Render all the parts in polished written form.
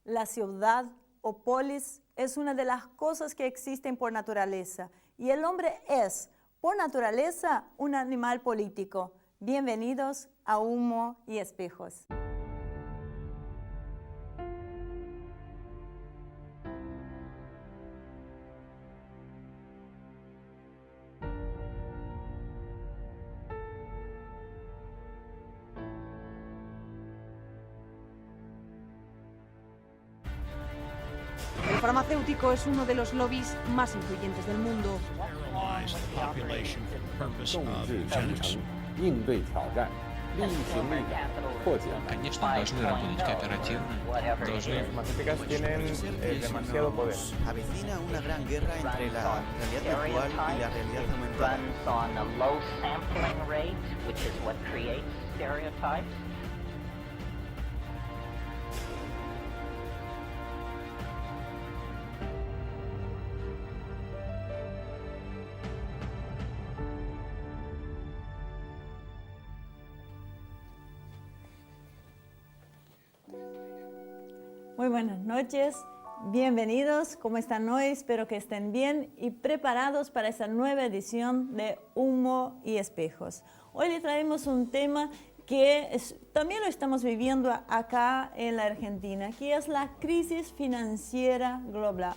La ciudad o polis es una de las cosas que existen por naturaleza y el hombre es, por naturaleza, un animal político. Bienvenidos a Humo y Espejos. El farmacéutico es uno de los lobbies más influyentes del mundo. 应对挑战，利益行力破解。 Конечно, должны работать кооперативно, должны... Matemáticas tienen demasiado poder. Avecina una gran guerra entre la realidad virtual y la realidad aumentada. Muy buenas noches, bienvenidos, ¿cómo están hoy? Espero que estén bien y preparados para esta nueva edición de Humo y Espejos. Hoy le traemos un tema que también lo estamos viviendo acá en la Argentina, que es la crisis financiera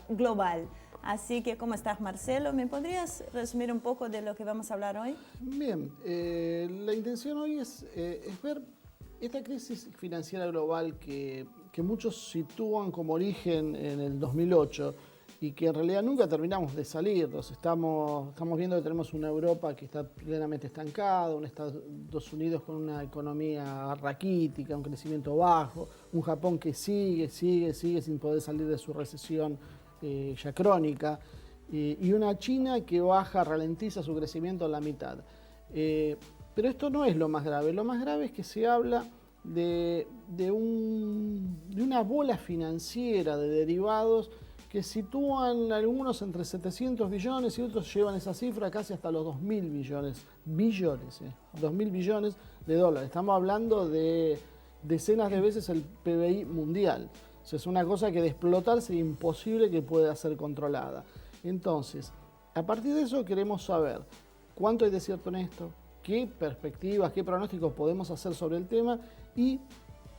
global. Así que, ¿cómo estás, Marcelo? ¿Me podrías resumir un poco de lo que vamos a hablar hoy? Bien, la intención hoy es ver esta crisis financiera global que muchos sitúan como origen en el 2008 y que en realidad nunca terminamos de salir. Estamos viendo que tenemos una Europa que está plenamente estancada, un Estados Unidos con una economía raquítica, un crecimiento bajo, un Japón que sigue sin poder salir de su recesión ya crónica, y una China que ralentiza su crecimiento a la mitad. Pero esto no es lo más grave. Lo más grave es que se habla de una bola financiera de derivados que sitúan algunos entre 700 billones y otros llevan esa cifra casi hasta los 2.000 billones. 2.000 billones de dólares. Estamos hablando de decenas de veces el PBI mundial. O sea, es una cosa que de explotar sería imposible que pueda ser controlada. Entonces, a partir de eso queremos saber cuánto hay de cierto en esto, qué perspectivas, qué pronósticos podemos hacer sobre el tema y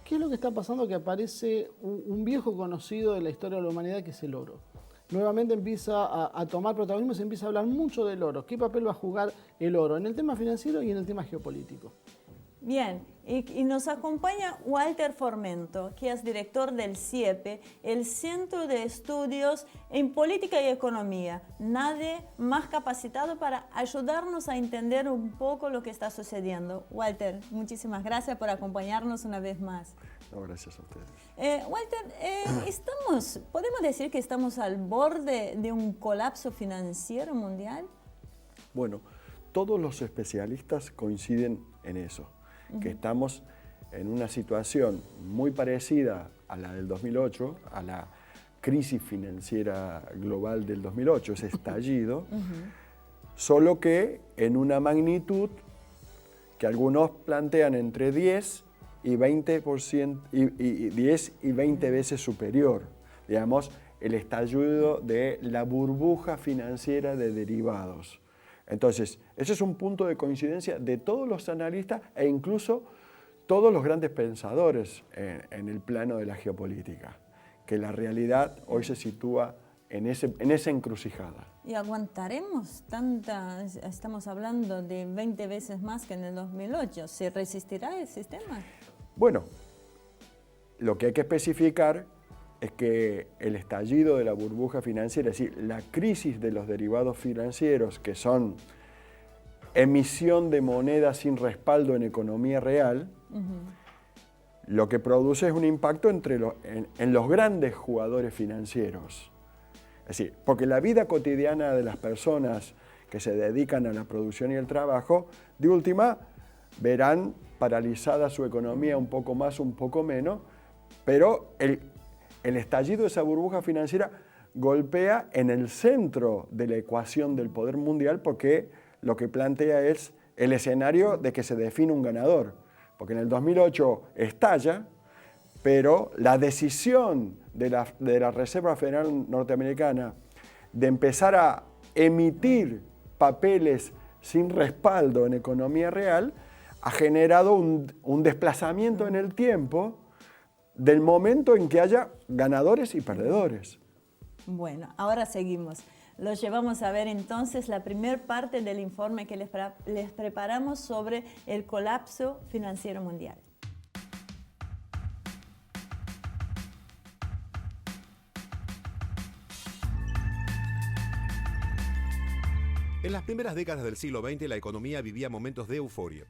qué es lo que está pasando, que aparece un viejo conocido de la historia de la humanidad, que es el oro. Nuevamente empieza a tomar protagonismo y se empieza a hablar mucho del oro. ¿Qué papel va a jugar el oro en el tema financiero y en el tema geopolítico? Bien, y nos acompaña Walter Formento, que es director del CIEPE, el Centro de Estudios en Política y Economía. Nadie más capacitado para ayudarnos a entender un poco lo que está sucediendo. Walter, muchísimas gracias por acompañarnos una vez más. No, gracias a ustedes. Walter, ¿podemos decir que estamos al borde de un colapso financiero mundial? Bueno, todos los especialistas coinciden en eso. Que estamos en una situación muy parecida a la del 2008, a la crisis financiera global del 2008, ese estallido, solo que en una magnitud que algunos plantean entre 10 y 20%, y 10 y 20 veces superior, digamos, el estallido de la burbuja financiera de derivados. Entonces, ese es un punto de coincidencia de todos los analistas e incluso todos los grandes pensadores en el plano de la geopolítica, que la realidad hoy se sitúa en esa encrucijada. ¿Y aguantaremos estamos hablando de 20 veces más que en el 2008? ¿Se resistirá el sistema? Bueno, lo que hay que especificar es que el estallido de la burbuja financiera, es decir, la crisis de los derivados financieros, que son emisión de moneda sin respaldo en economía real, lo que produce es un impacto en los grandes jugadores financieros. Es decir, porque la vida cotidiana de las personas que se dedican a la producción y el trabajo, de última, verán paralizada su economía un poco más, un poco menos, pero el estallido de esa burbuja financiera golpea en el centro de la ecuación del poder mundial, porque lo que plantea es el escenario de que se define un ganador. Porque en el 2008 estalla, pero la decisión de la Reserva Federal Norteamericana de empezar a emitir papeles sin respaldo en economía real ha generado un desplazamiento en el tiempo del momento en que haya ganadores y perdedores. Bueno, ahora seguimos. Los llevamos a ver entonces la primera parte del informe que les preparamos sobre el colapso financiero mundial. En las primeras décadas del siglo XX, la economía vivía momentos de euforia.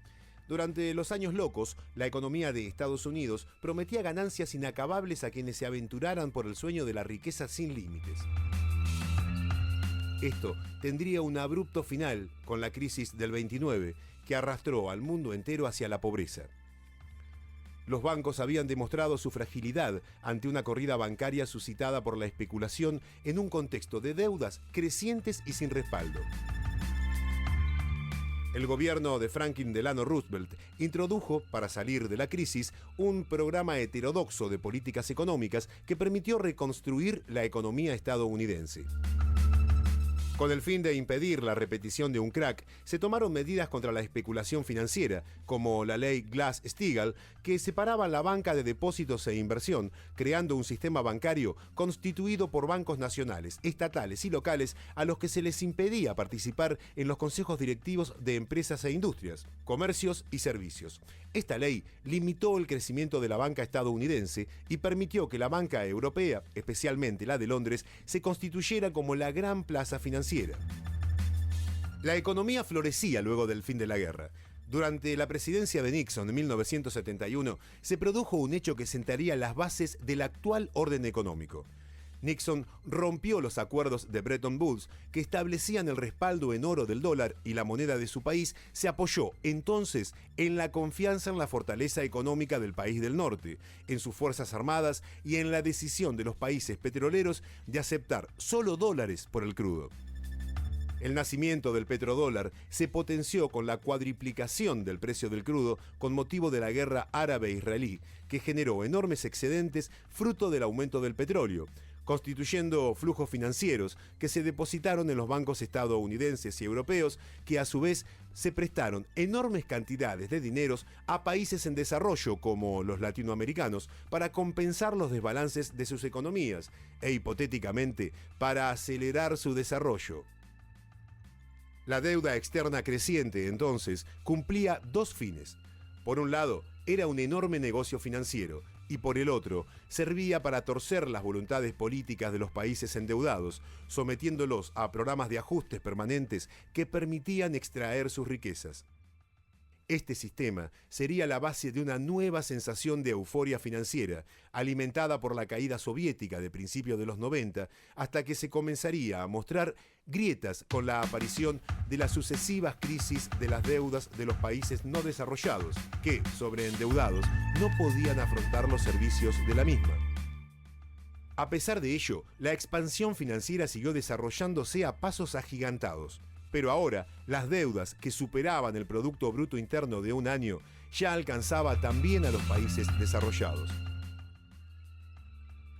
Durante los años locos, la economía de Estados Unidos prometía ganancias inacabables a quienes se aventuraran por el sueño de la riqueza sin límites. Esto tendría un abrupto final con la crisis del 29, que arrastró al mundo entero hacia la pobreza. Los bancos habían demostrado su fragilidad ante una corrida bancaria suscitada por la especulación en un contexto de deudas crecientes y sin respaldo. El gobierno de Franklin Delano Roosevelt introdujo, para salir de la crisis, un programa heterodoxo de políticas económicas que permitió reconstruir la economía estadounidense. Con el fin de impedir la repetición de un crack, se tomaron medidas contra la especulación financiera, como la ley Glass-Steagall, que separaba la banca de depósitos e inversión, creando un sistema bancario constituido por bancos nacionales, estatales y locales a los que se les impedía participar en los consejos directivos de empresas e industrias, comercios y servicios. Esta ley limitó el crecimiento de la banca estadounidense y permitió que la banca europea, especialmente la de Londres, se constituyera como la gran plaza financiera. La economía florecía luego del fin de la guerra. Durante la presidencia de Nixon en 1971, se produjo un hecho que sentaría las bases del actual orden económico. Nixon rompió los acuerdos de Bretton Woods que establecían el respaldo en oro del dólar y la moneda de su país se apoyó entonces en la confianza en la fortaleza económica del país del norte, en sus fuerzas armadas y en la decisión de los países petroleros de aceptar solo dólares por el crudo. El nacimiento del petrodólar se potenció con la cuadriplicación del precio del crudo con motivo de la guerra árabe-israelí, que generó enormes excedentes fruto del aumento del petróleo, constituyendo flujos financieros que se depositaron en los bancos estadounidenses y europeos, que a su vez se prestaron enormes cantidades de dineros a países en desarrollo como los latinoamericanos para compensar los desbalances de sus economías e hipotéticamente para acelerar su desarrollo. La deuda externa creciente, entonces, cumplía dos fines. Por un lado, era un enorme negocio financiero, y por el otro, servía para torcer las voluntades políticas de los países endeudados, sometiéndolos a programas de ajustes permanentes que permitían extraer sus riquezas. Este sistema sería la base de una nueva sensación de euforia financiera, alimentada por la caída soviética de principios de los 90, hasta que se comenzaría a mostrar grietas con la aparición de las sucesivas crisis de las deudas de los países no desarrollados, que, sobreendeudados, no podían afrontar los servicios de la misma. A pesar de ello, la expansión financiera siguió desarrollándose a pasos agigantados. Pero ahora, las deudas que superaban el Producto Bruto Interno de un año ya alcanzaba también a los países desarrollados.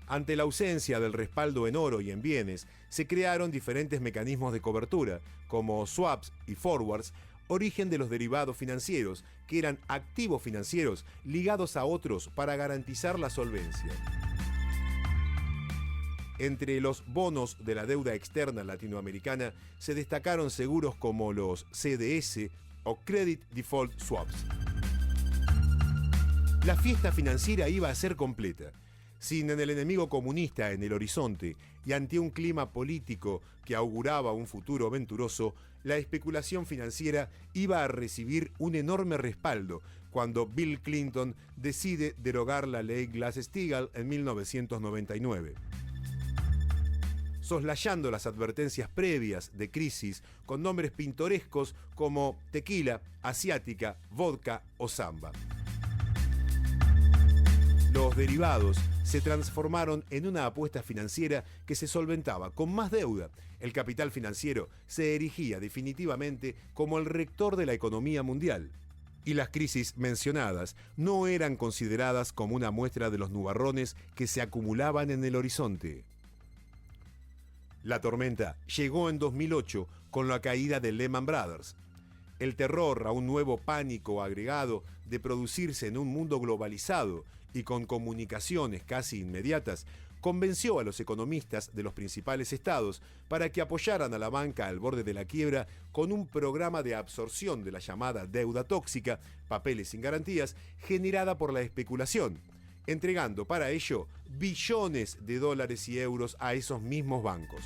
Ante la ausencia del respaldo en oro y en bienes, se crearon diferentes mecanismos de cobertura, como swaps y forwards, origen de los derivados financieros, que eran activos financieros ligados a otros para garantizar la solvencia. Entre los bonos de la deuda externa latinoamericana se destacaron seguros como los CDS o Credit Default Swaps. La fiesta financiera iba a ser completa. Sin el enemigo comunista en el horizonte y ante un clima político que auguraba un futuro venturoso, la especulación financiera iba a recibir un enorme respaldo cuando Bill Clinton decide derogar la ley Glass-Steagall en 1999. Soslayando las advertencias previas de crisis con nombres pintorescos como tequila, asiática, vodka o samba. Los derivados se transformaron en una apuesta financiera que se solventaba con más deuda. El capital financiero se erigía definitivamente como el rector de la economía mundial. Y las crisis mencionadas no eran consideradas como una muestra de los nubarrones que se acumulaban en el horizonte. La tormenta llegó en 2008 con la caída de Lehman Brothers. El terror a un nuevo pánico agregado de producirse en un mundo globalizado y con comunicaciones casi inmediatas convenció a los economistas de los principales estados para que apoyaran a la banca al borde de la quiebra con un programa de absorción de la llamada deuda tóxica, papeles sin garantías, generada por la especulación, entregando para ello billones de dólares y euros a esos mismos bancos.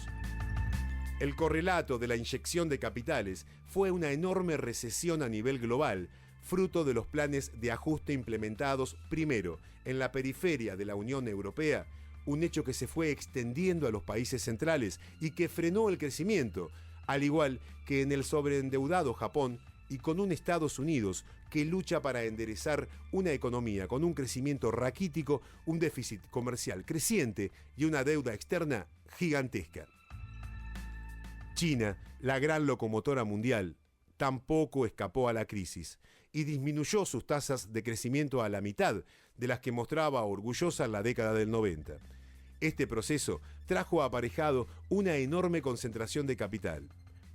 El correlato de la inyección de capitales fue una enorme recesión a nivel global, fruto de los planes de ajuste implementados primero en la periferia de la Unión Europea, un hecho que se fue extendiendo a los países centrales y que frenó el crecimiento, al igual que en el sobreendeudado Japón y con un Estados Unidos que lucha para enderezar una economía con un crecimiento raquítico, un déficit comercial creciente y una deuda externa gigantesca. China, la gran locomotora mundial, tampoco escapó a la crisis y disminuyó sus tasas de crecimiento a la mitad de las que mostraba orgullosa en la década del 90. Este proceso trajo aparejado una enorme concentración de capital.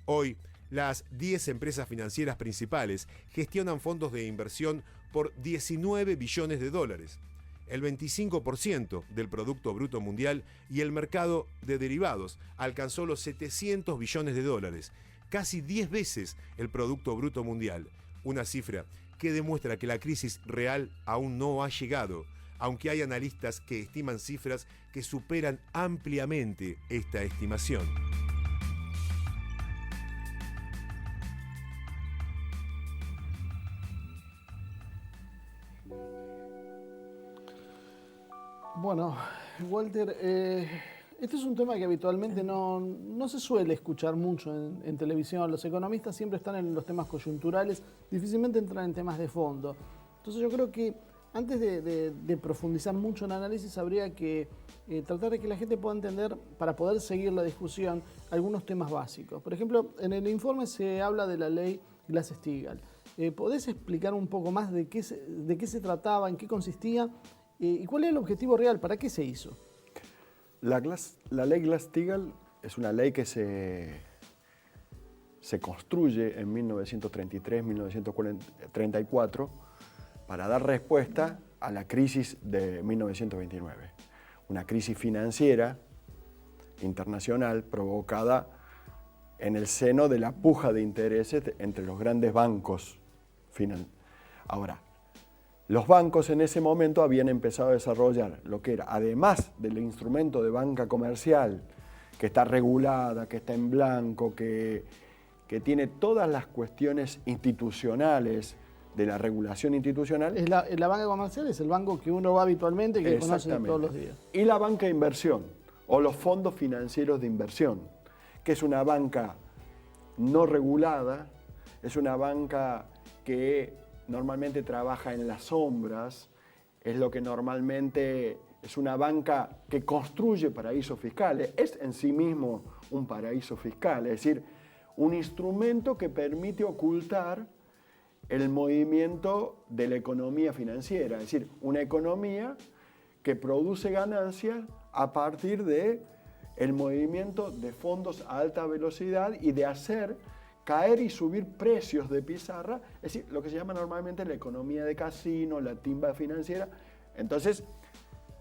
Hoy, las 10 empresas financieras principales gestionan fondos de inversión por 19 billones de dólares, el 25% del Producto Bruto Mundial, y el mercado de derivados alcanzó los 700 billones de dólares, casi 10 veces el Producto Bruto Mundial, una cifra que demuestra que la crisis real aún no ha llegado, aunque hay analistas que estiman cifras que superan ampliamente esta estimación. Bueno, Walter, este es un tema que habitualmente no se suele escuchar mucho en televisión. Los economistas siempre están en los temas coyunturales, difícilmente entran en temas de fondo. Entonces yo creo que antes de profundizar mucho en el análisis, habría que tratar de que la gente pueda entender, para poder seguir la discusión, algunos temas básicos. Por ejemplo, en el informe se habla de la ley Glass-Steagall. ¿Podés explicar un poco más de qué se trataba, en qué consistía y cuál es el objetivo real? ¿Para qué se hizo? La ley Glass-Steagall es una ley que se construye en 1933-1934 para dar respuesta a la crisis de 1929. Una crisis financiera internacional provocada en el seno de la puja de intereses entre los grandes bancos. Ahora, los bancos en ese momento habían empezado a desarrollar lo que era, además del instrumento de banca comercial, que está regulada, que está en blanco, que tiene todas las cuestiones institucionales de la regulación institucional. La banca comercial es el banco que uno va habitualmente y que conoce todos los días. Y la banca de inversión, o los fondos financieros de inversión, que es una banca no regulada, es una banca que normalmente trabaja en las sombras, es lo que normalmente es una banca que construye paraísos fiscales, es en sí mismo un paraíso fiscal, es decir, un instrumento que permite ocultar el movimiento de la economía financiera, es decir, una economía que produce ganancias a partir de el movimiento de fondos a alta velocidad y de hacer caer y subir precios de pizarra, es decir, lo que se llama normalmente la economía de casino, la timba financiera. Entonces,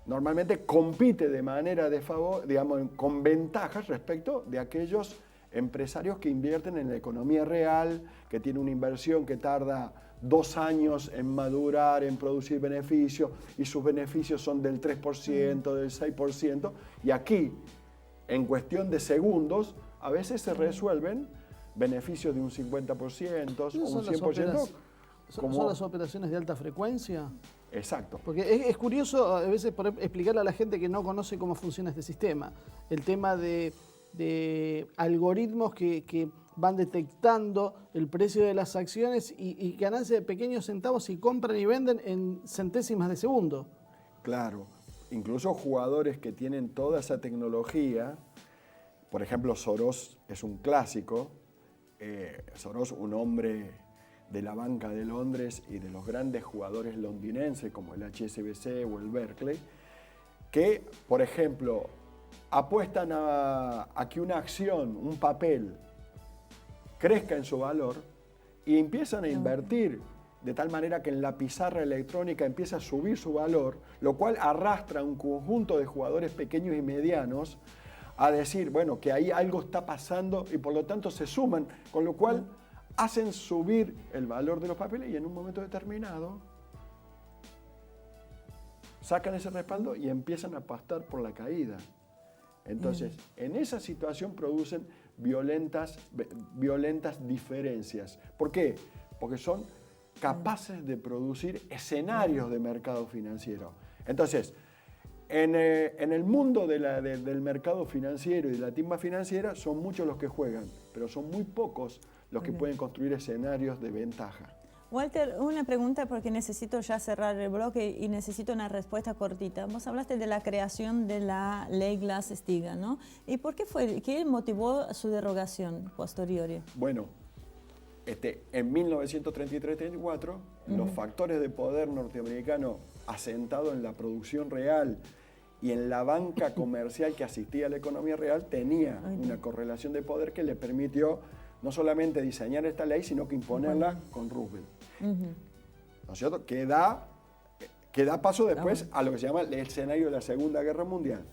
normalmente compite de manera de favor, digamos, con ventajas respecto de aquellos empresarios que invierten en la economía real, que tiene una inversión que tarda 2 años en madurar, en producir beneficios, y sus beneficios son del 3%, del 6%, y aquí, en cuestión de segundos, a veces se resuelven beneficios de un 50% o un 100%. ¿Son las operaciones de alta frecuencia? Exacto. Porque es curioso a veces poder explicarle a la gente que no conoce cómo funciona este sistema. El tema de algoritmos que van detectando el precio de las acciones y ganancias de pequeños centavos y compran y venden en centésimas de segundo. Claro. Incluso jugadores que tienen toda esa tecnología, por ejemplo, Soros es un clásico. Soros, un hombre de la banca de Londres y de los grandes jugadores londinenses como el HSBC o el Berkeley, que, por ejemplo, apuestan a que una acción, un papel, crezca en su valor y empiezan a invertir de tal manera que en la pizarra electrónica empieza a subir su valor, lo cual arrastra a un conjunto de jugadores pequeños y medianos a decir, bueno, que ahí algo está pasando y por lo tanto se suman, con lo cual hacen subir el valor de los papeles y en un momento determinado sacan ese respaldo y empiezan a pastar por la caída. Entonces, en esa situación producen violentas diferencias. ¿Por qué? Porque son capaces de producir escenarios de mercado financiero. Entonces, en el mundo del mercado financiero y de la timba financiera son muchos los que juegan, pero son muy pocos los que pueden construir escenarios de ventaja. Walter, una pregunta porque necesito ya cerrar el bloque y necesito una respuesta cortita. Vos hablaste de la creación de la ley Glass-Steagall, ¿no? ¿Y por qué qué motivó su derogación posterior? Bueno, en 1933-34, los factores de poder norteamericano asentados en la producción real y en la banca comercial que asistía a la economía real tenía una correlación de poder que le permitió no solamente diseñar esta ley, sino que imponerla con Roosevelt. ¿No es cierto? Que da paso después a lo que se llama el escenario de la Segunda Guerra Mundial.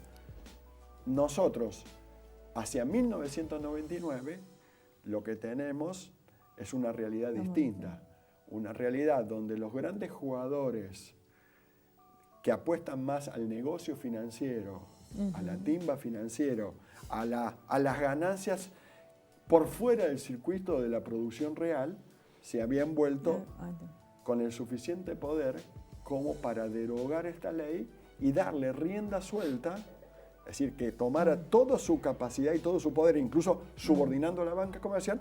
Nosotros, hacia 1999, lo que tenemos es una realidad distinta. Una realidad donde los grandes jugadores que apuestan más al negocio financiero, a la timba financiero, a las ganancias por fuera del circuito de la producción real, se habían vuelto con el suficiente poder como para derogar esta ley y darle rienda suelta, es decir, que tomara toda su capacidad y todo su poder, incluso subordinando a la banca comercial,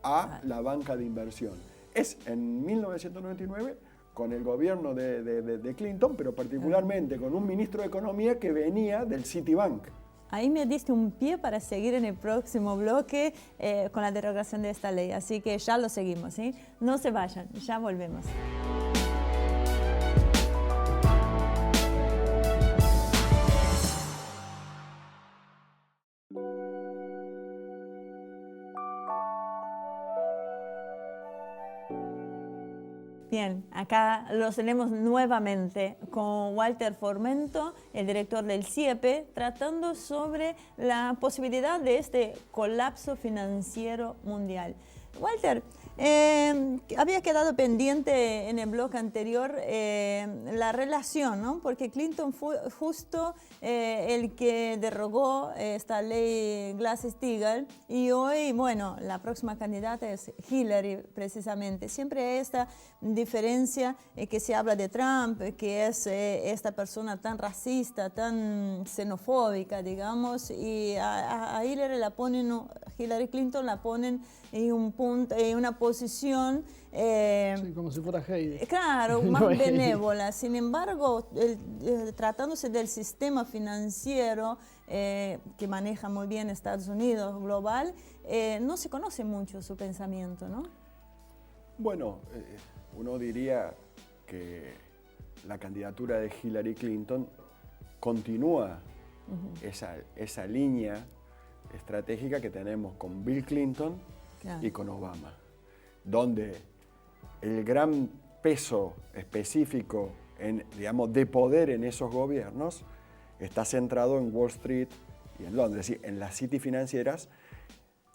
a la banca de inversión. Es en 1999 con el gobierno de Clinton, pero particularmente con un ministro de Economía que venía del Citibank. Ahí me diste un pie para seguir en el próximo bloque con la derogación de esta ley, así que ya lo seguimos, ¿sí? No se vayan, ya volvemos. Bien, acá los tenemos nuevamente con Walter Formento, el director del CIEP, tratando sobre la posibilidad de este colapso financiero mundial. Walter, había quedado pendiente en el bloque anterior la relación, ¿no? Porque Clinton fue justo el que derogó esta ley Glass-Steagall y hoy, bueno, la próxima candidata es Hillary precisamente. Siempre esta diferencia que se habla de Trump, que es esta persona tan racista, tan xenofóbica, digamos, y a Hillary Hillary Clinton la ponen en un punto, en una posición sí, como si fuera Heidi. Claro, más No benévola. Sin embargo, tratándose del sistema financiero que maneja muy bien Estados Unidos global, no se conoce mucho su pensamiento, ¿no? Bueno, uno diría que la candidatura de Hillary Clinton continúa esa línea estratégica que tenemos con Bill Clinton y con Obama, donde el gran peso específico de poder en esos gobiernos está centrado en Wall Street y en Londres, es decir, en las cities financieras,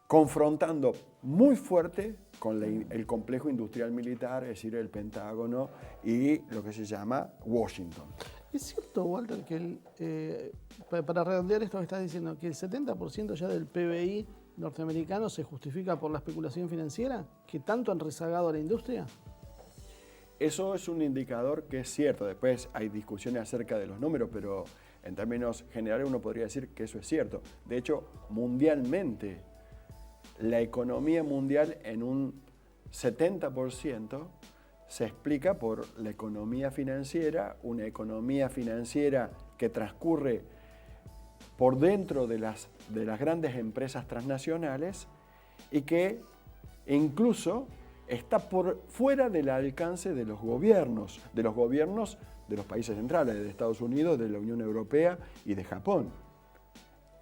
confrontando muy fuerte con el complejo industrial militar, es decir, el Pentágono y lo que se llama Washington. ¿Es cierto, Walter, que para redondear esto que estás diciendo, que el 70% ya del PBI norteamericano se justifica por la especulación financiera, que tanto han rezagado a la industria? Eso es un indicador que es cierto. Después hay discusiones acerca de los números, pero en términos generales uno podría decir que eso es cierto. De hecho, mundialmente, la economía mundial en un 70% se explica por la economía financiera, una economía financiera que transcurre por dentro de las grandes empresas transnacionales y que incluso está por fuera del alcance de los gobiernos de los países centrales, de Estados Unidos, de la Unión Europea y de Japón.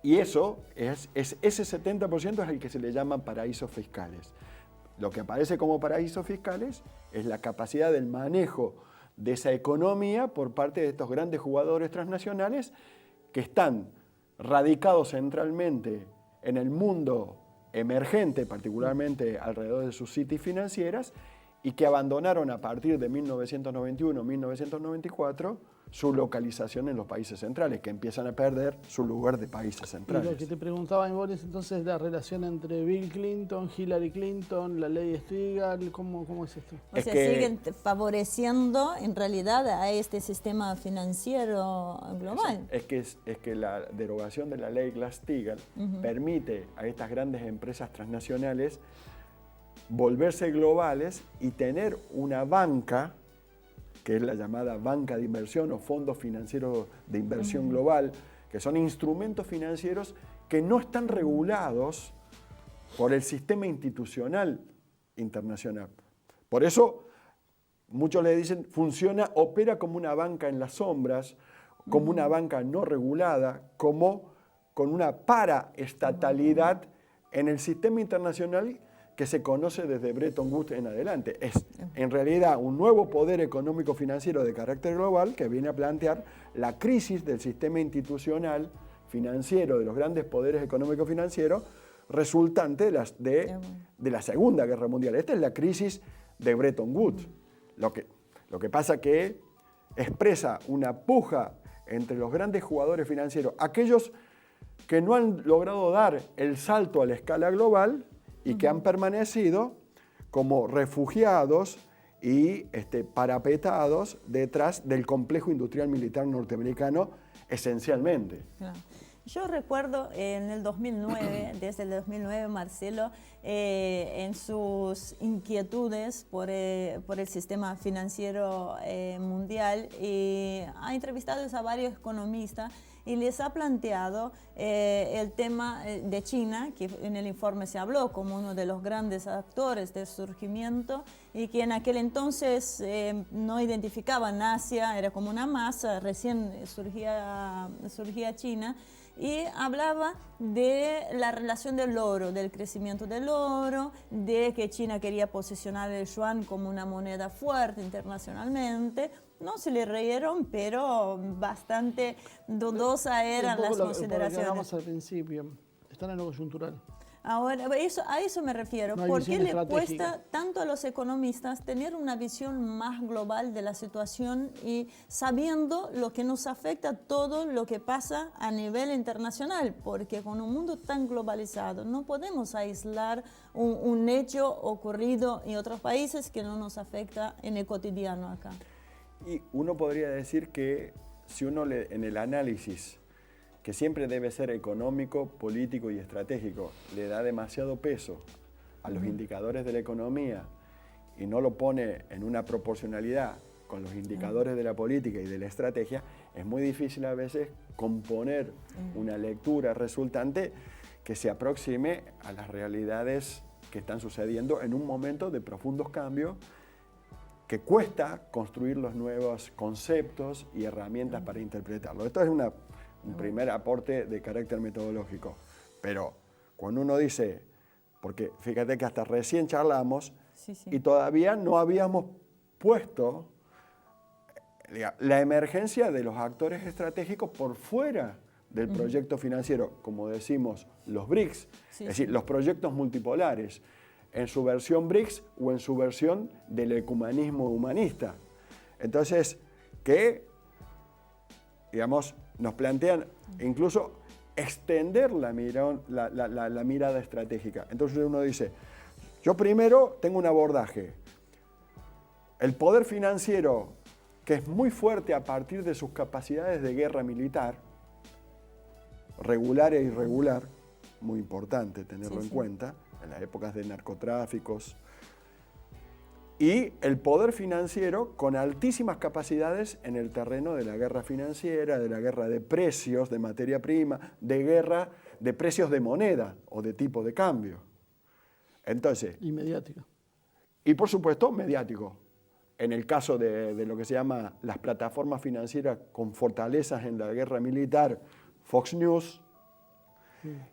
Y eso, ese 70% es el que se le llama paraísos fiscales. Lo que aparece como paraísos fiscales es la capacidad del manejo de esa economía por parte de estos grandes jugadores transnacionales que están radicados centralmente en el mundo emergente, particularmente alrededor de sus cities financieras, y que abandonaron a partir de 1991-1994 su localización en los países centrales, que empiezan a perder su lugar de países Y centrales. lo que te preguntaba, Boris, entonces la relación entre Bill Clinton, Hillary Clinton, la ley Stiglitz, ¿cómo es esto? O sea, siguen favoreciendo en realidad a este sistema financiero global. Es que la derogación de la ley Glass-Steagall permite a estas grandes empresas transnacionales volverse globales y tener una banca, que es la llamada banca de inversión o fondos financieros de inversión global, que son instrumentos financieros que no están regulados por el sistema institucional internacional. Por eso muchos le dicen, opera como una banca en las sombras, como una banca no regulada, como con una paraestatalidad en el sistema internacional que se conoce desde Bretton Woods en adelante. Es en realidad un nuevo poder económico financiero de carácter global que viene a plantear la crisis del sistema institucional financiero de los grandes poderes económicos financieros resultante de la Segunda Guerra Mundial. Esta es la crisis de Bretton Woods. Lo que pasa que expresa una puja entre los grandes jugadores financieros, aquellos que no han logrado dar el salto a la escala global y que han permanecido como refugiados y parapetados detrás del complejo industrial militar norteamericano esencialmente. Claro. Yo recuerdo en el 2009, desde el 2009, Marcelo, en sus inquietudes por el sistema financiero mundial, ha entrevistado a varios economistas y les ha planteado el tema de China, que en el informe se habló como uno de los grandes actores del surgimiento y que en aquel entonces no identificaban Asia, era como una masa, recién surgía China, y hablaba de la relación del oro, del crecimiento del oro, de que China quería posicionar el yuan como una moneda fuerte internacionalmente. No se le reyeron, pero bastante dudosa eran las consideraciones. Lo que hablamos al principio, están en lo coyuntural. Ahora, a eso me refiero. No hay ¿Por qué visión le estratégica. cuesta tanto a los economistas tener una visión más global de la situación y sabiendo lo que nos afecta todo lo que pasa a nivel internacional? Porque con un mundo tan globalizado no podemos aislar un hecho ocurrido en otros países que no nos afecta en el cotidiano acá. Y uno podría decir que si uno en el análisis, que siempre debe ser económico, político y estratégico, le da demasiado peso a los indicadores de la economía y no lo pone en una proporcionalidad con los indicadores de la política y de la estrategia, es muy difícil a veces componer una lectura resultante que se aproxime a las realidades que están sucediendo en un momento de profundos cambios que cuesta construir los nuevos conceptos y herramientas para interpretarlo. Esto es un primer aporte de carácter metodológico. Pero cuando uno dice, porque fíjate que hasta recién charlamos y todavía no habíamos puesto la emergencia de los actores estratégicos por fuera del proyecto financiero, como decimos, los BRICS, es decir, los proyectos multipolares, en su versión BRICS o en su versión del ecumenismo humanista. Entonces, que, digamos, nos plantean incluso extender la mirada estratégica. Entonces uno dice, yo primero tengo un abordaje. El poder financiero, que es muy fuerte a partir de sus capacidades de guerra militar, regular e irregular, muy importante tenerlo en cuenta, en las épocas de narcotráficos, y el poder financiero con altísimas capacidades en el terreno de la guerra financiera, de la guerra de precios de materia prima, de guerra de precios de moneda o de tipo de cambio. Entonces, y mediática. Y por supuesto, mediático. En el caso de lo que se llama las plataformas financieras con fortalezas en la guerra militar, Fox News,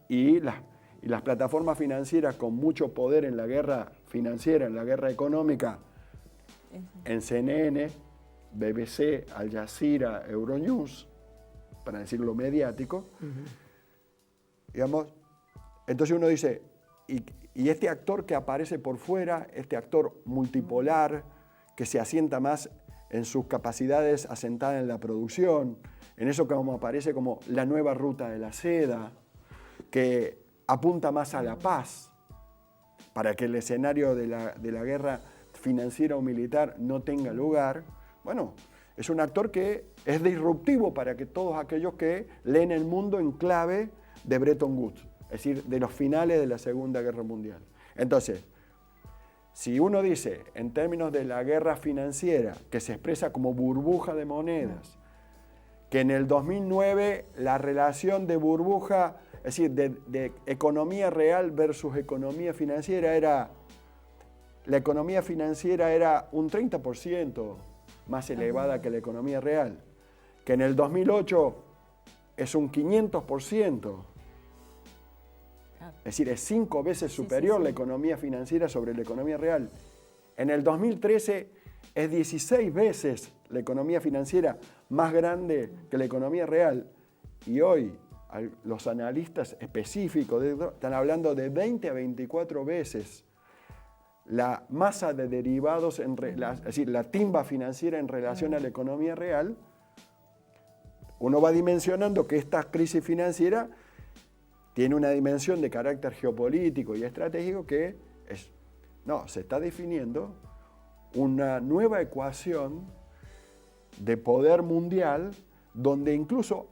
y las plataformas financieras con mucho poder en la guerra financiera, en la guerra económica, en CNN, BBC, Al Jazeera, Euronews, para decirlo mediático, digamos, entonces uno dice, y este actor que aparece por fuera, este actor multipolar, que se asienta más en sus capacidades asentadas en la producción, en eso como aparece como la nueva ruta de la seda, que apunta más a la paz, para que el escenario de la guerra financiera o militar no tenga lugar. Bueno, es un actor que es disruptivo para que todos aquellos que leen el mundo en clave de Bretton Woods, es decir, de los finales de la Segunda Guerra Mundial. Entonces, si uno dice, en términos de la guerra financiera, que se expresa como burbuja de monedas, que en el 2009 la relación de burbuja, es decir, de economía real versus economía financiera la economía financiera era un 30% más elevada que la economía real, que en el 2008 es un 500%. Es decir, es 5 veces superior la economía financiera sobre la economía real. En el 2013 es 16 veces la economía financiera más grande que la economía real. Y hoy los analistas específicos están hablando de 20 a 24 veces la masa de derivados, es decir, la timba financiera en relación a la economía real. Uno va dimensionando que esta crisis financiera tiene una dimensión de carácter geopolítico y estratégico que se está definiendo una nueva ecuación de poder mundial donde incluso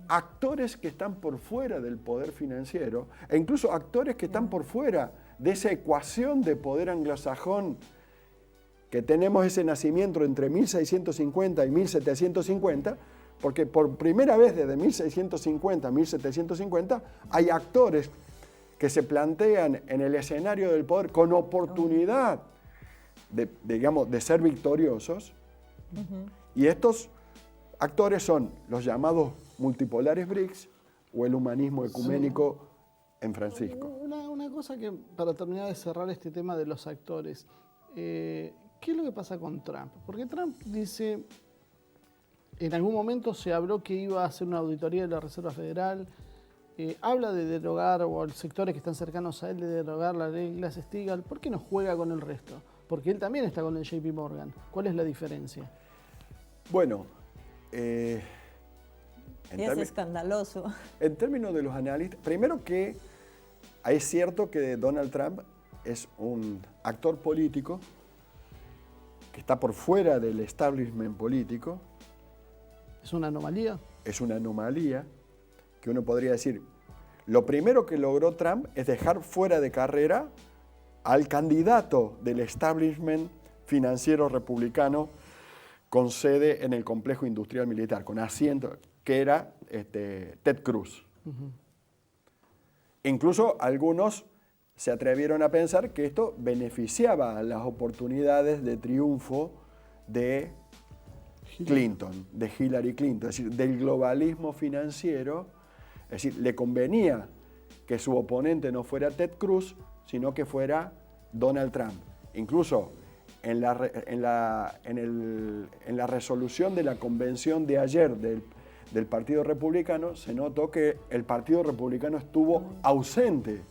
actores que están por fuera del poder financiero e incluso actores que están por fuera de esa ecuación de poder anglosajón que tenemos ese nacimiento entre 1650 y 1750, porque por primera vez desde 1650 a 1750 hay actores que se plantean en el escenario del poder con oportunidad de ser victoriosos. Y estos actores son los llamados multipolares BRICS o el humanismo ecuménico en Francisco. Una cosa que, para terminar de cerrar este tema de los actores, ¿qué es lo que pasa con Trump? Porque Trump dice, en algún momento se habló que iba a hacer una auditoría de la Reserva Federal, habla de derogar, o los sectores que están cercanos a él, de derogar la ley Glass-Steagall. ¿Por qué no juega con el resto? Porque él también está con el JP Morgan. ¿Cuál es la diferencia? Bueno, es escandaloso. En términos de los analistas, primero que es cierto que Donald Trump es un actor político que está por fuera del establishment político. ¿Es una anomalía? Es una anomalía que uno podría decir, lo primero que logró Trump es dejar fuera de carrera al candidato del establishment financiero republicano con sede en el complejo industrial militar, con asiento, que era Ted Cruz. Incluso algunos se atrevieron a pensar que esto beneficiaba a las oportunidades de triunfo de Clinton, de Hillary Clinton, es decir, del globalismo financiero. Es decir, le convenía que su oponente no fuera Ted Cruz, sino que fuera Donald Trump. Incluso en la resolución de la convención de ayer del Partido Republicano se notó que el Partido Republicano estuvo ausente.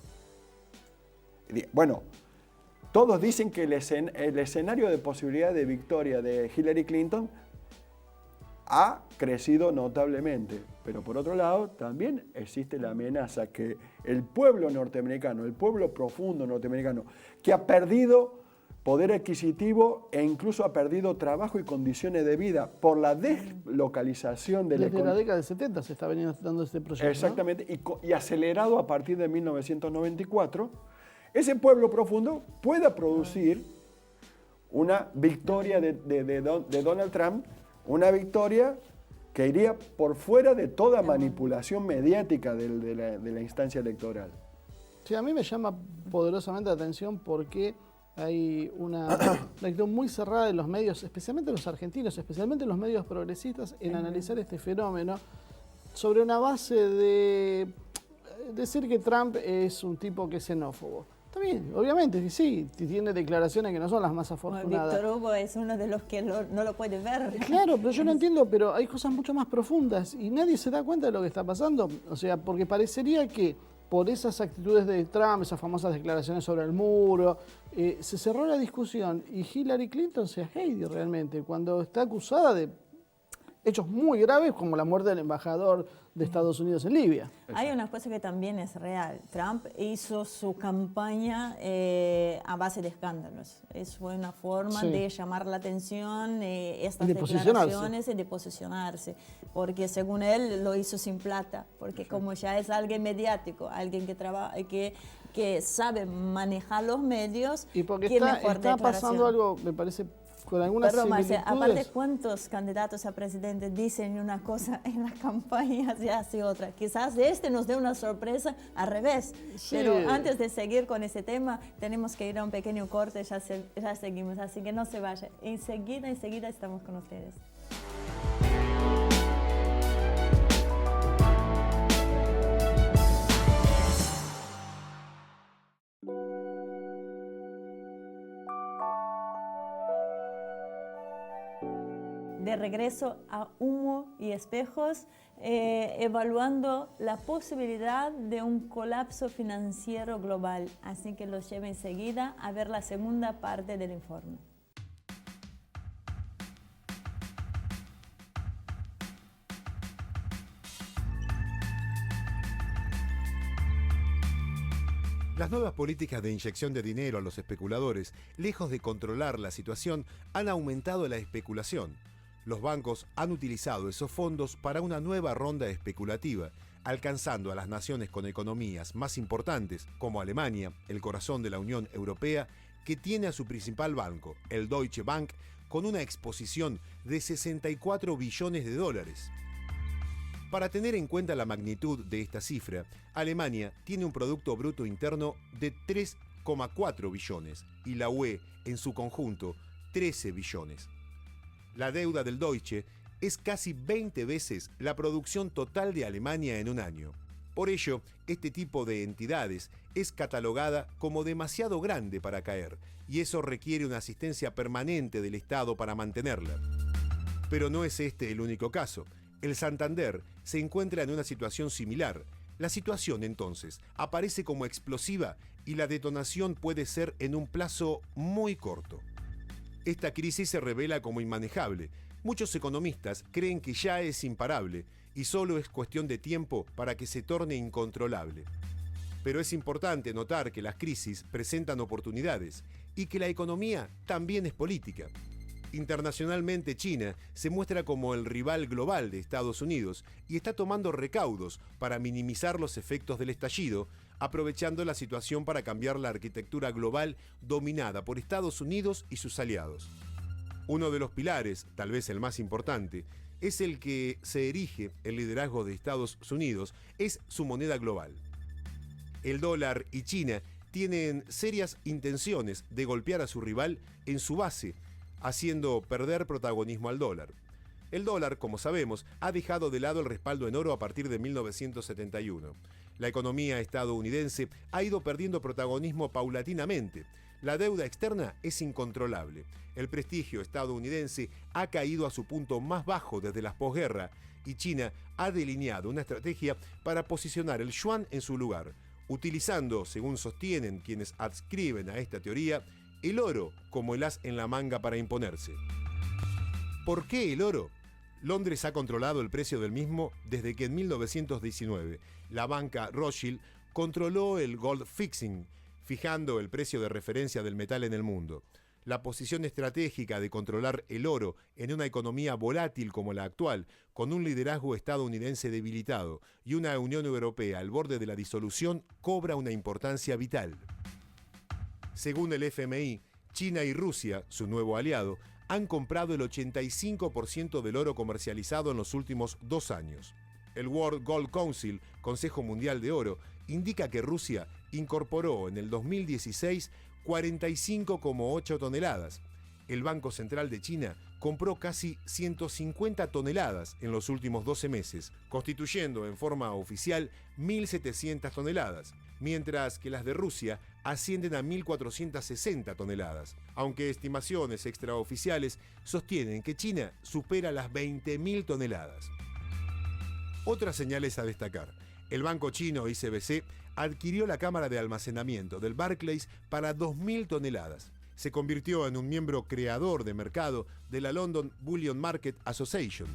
Bueno, todos dicen que el escenario de posibilidad de victoria de Hillary Clinton ha crecido notablemente, pero por otro lado también existe la amenaza que el pueblo norteamericano, el pueblo profundo norteamericano, que ha perdido poder adquisitivo e incluso ha perdido trabajo y condiciones de vida por la deslocalización de la economía. Desde la década de 70 se está venido dando este proceso. Exactamente, ¿no? y acelerado a partir de 1994, ese pueblo profundo pueda producir una victoria de Donald Trump, una victoria que iría por fuera de toda manipulación mediática de la instancia electoral. Sí, a mí me llama poderosamente la atención porque hay una actitud muy cerrada de los medios, especialmente los argentinos, especialmente los medios progresistas, en analizar este fenómeno sobre una base de decir que Trump es un tipo que es xenófobo. Está bien, obviamente que sí, tiene declaraciones que no son las más afortunadas. Víctor Hugo es uno de los que no lo puede ver. Claro, pero yo lo entiendo, pero hay cosas mucho más profundas y nadie se da cuenta de lo que está pasando. O sea, porque parecería que por esas actitudes de Trump, esas famosas declaraciones sobre el muro, se cerró la discusión y Hillary Clinton se ha hated realmente cuando está acusada de hechos muy graves como la muerte del embajador de Estados Unidos en Libia. Hay una cosa que también es real. Trump hizo su campaña a base de escándalos. Fue una forma de llamar la atención, estas declaraciones y de posicionarse. Porque según él lo hizo sin plata. Porque como ya es alguien mediático, alguien que trabaja, que sabe manejar los medios, y porque está pasando algo, me parece, con algunas similitudes. Aparte, ¿cuántos candidatos a presidente dicen una cosa en las campañas y hace otra? Quizás nos dé una sorpresa al revés. Sí. Pero antes de seguir con ese tema, tenemos que ir a un pequeño corte, ya seguimos, así que no se vaya. Enseguida estamos con ustedes. De regreso a Humo y Espejos, evaluando la posibilidad de un colapso financiero global. Así que los llevo enseguida a ver la segunda parte del informe. Las nuevas políticas de inyección de dinero a los especuladores, lejos de controlar la situación, han aumentado la especulación. Los bancos han utilizado esos fondos para una nueva ronda especulativa, alcanzando a las naciones con economías más importantes, como Alemania, el corazón de la Unión Europea, que tiene a su principal banco, el Deutsche Bank, con una exposición de 64 billones de dólares. Para tener en cuenta la magnitud de esta cifra, Alemania tiene un Producto Bruto Interno de 3,4 billones y la UE, en su conjunto, 13 billones. La deuda del Deutsche es casi 20 veces la producción total de Alemania en un año. Por ello, este tipo de entidades es catalogada como demasiado grande para caer, y eso requiere una asistencia permanente del Estado para mantenerla. Pero no es este el único caso. El Santander se encuentra en una situación similar. La situación, entonces, aparece como explosiva y la detonación puede ser en un plazo muy corto. Esta crisis se revela como inmanejable. Muchos economistas creen que ya es imparable y solo es cuestión de tiempo para que se torne incontrolable. Pero es importante notar que las crisis presentan oportunidades y que la economía también es política. Internacionalmente, China se muestra como el rival global de Estados Unidos y está tomando recaudos para minimizar los efectos del estallido, aprovechando la situación para cambiar la arquitectura global dominada por Estados Unidos y sus aliados. Uno de los pilares, tal vez el más importante, es el que se erige el liderazgo de Estados Unidos, es su moneda global. El dólar y China tienen serias intenciones de golpear a su rival en su base, haciendo perder protagonismo al dólar. El dólar, como sabemos, ha dejado de lado el respaldo en oro a partir de 1971. La economía estadounidense ha ido perdiendo protagonismo paulatinamente. La deuda externa es incontrolable. El prestigio estadounidense ha caído a su punto más bajo desde la posguerra y China ha delineado una estrategia para posicionar el yuan en su lugar, utilizando, según sostienen quienes adscriben a esta teoría, el oro como el as en la manga para imponerse. ¿Por qué el oro? Londres ha controlado el precio del mismo desde que en 1919 la banca Rothschild controló el gold fixing, fijando el precio de referencia del metal en el mundo. La posición estratégica de controlar el oro en una economía volátil como la actual, con un liderazgo estadounidense debilitado y una Unión Europea al borde de la disolución, cobra una importancia vital. Según el FMI, China y Rusia, su nuevo aliado, han comprado el 85% del oro comercializado en los últimos 2 años. El World Gold Council, Consejo Mundial de Oro, indica que Rusia incorporó en el 2016 45,8 toneladas. El Banco Central de China compró casi 150 toneladas en los últimos 12 meses, constituyendo en forma oficial 1.700 toneladas, mientras que las de Rusia ascienden a 1.460 toneladas, aunque estimaciones extraoficiales sostienen que China supera las 20.000 toneladas. Otras señales a destacar. El banco chino ICBC adquirió la cámara de almacenamiento del Barclays para 2.000 toneladas. Se convirtió en un miembro creador de mercado de la London Bullion Market Association.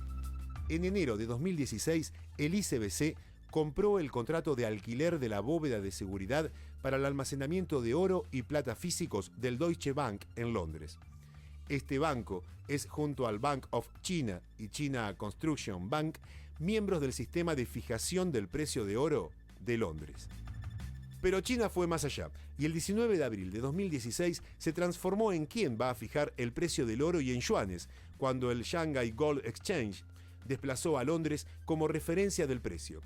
En enero de 2016, el ICBC compró el contrato de alquiler de la bóveda de seguridad para el almacenamiento de oro y plata físicos del Deutsche Bank en Londres. Este banco es, junto al Bank of China y China Construction Bank, miembros del sistema de fijación del precio de oro de Londres. Pero China fue más allá, y el 19 de abril de 2016 se transformó en quien va a fijar el precio del oro y en yuanes, cuando el Shanghai Gold Exchange desplazó a Londres como referencia del precio.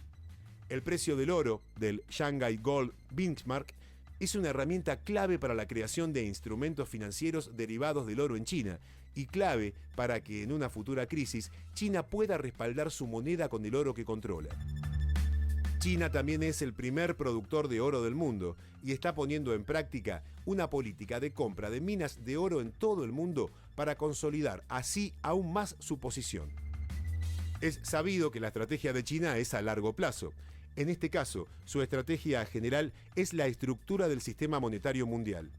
El precio del oro del Shanghai Gold Benchmark es una herramienta clave para la creación de instrumentos financieros derivados del oro en China y clave para que en una futura crisis China pueda respaldar su moneda con el oro que controla. China también es el primer productor de oro del mundo y está poniendo en práctica una política de compra de minas de oro en todo el mundo para consolidar así aún más su posición. Es sabido que la estrategia de China es a largo plazo. En este caso, su estrategia general es la estructura del sistema monetario mundial.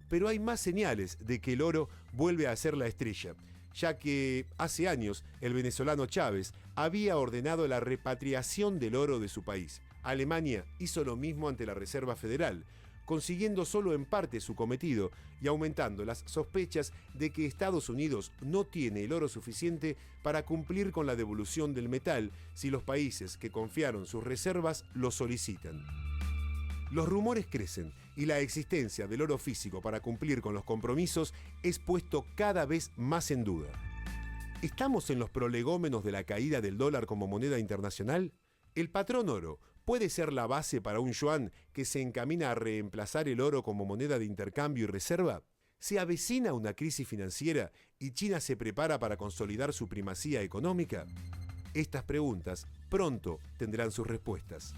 Pero hay más señales de que el oro vuelve a ser la estrella, ya que hace años el venezolano Chávez había ordenado la repatriación del oro de su país. Alemania hizo lo mismo ante la Reserva Federal, consiguiendo solo en parte su cometido y aumentando las sospechas de que Estados Unidos no tiene el oro suficiente para cumplir con la devolución del metal si los países que confiaron sus reservas lo solicitan. Los rumores crecen y la existencia del oro físico para cumplir con los compromisos es puesto cada vez más en duda. ¿Estamos en los prolegómenos de la caída del dólar como moneda internacional? ¿El patrón oro puede ser la base para un yuan que se encamina a reemplazar el oro como moneda de intercambio y reserva? ¿Se avecina una crisis financiera y China se prepara para consolidar su primacía económica? Estas preguntas pronto tendrán sus respuestas.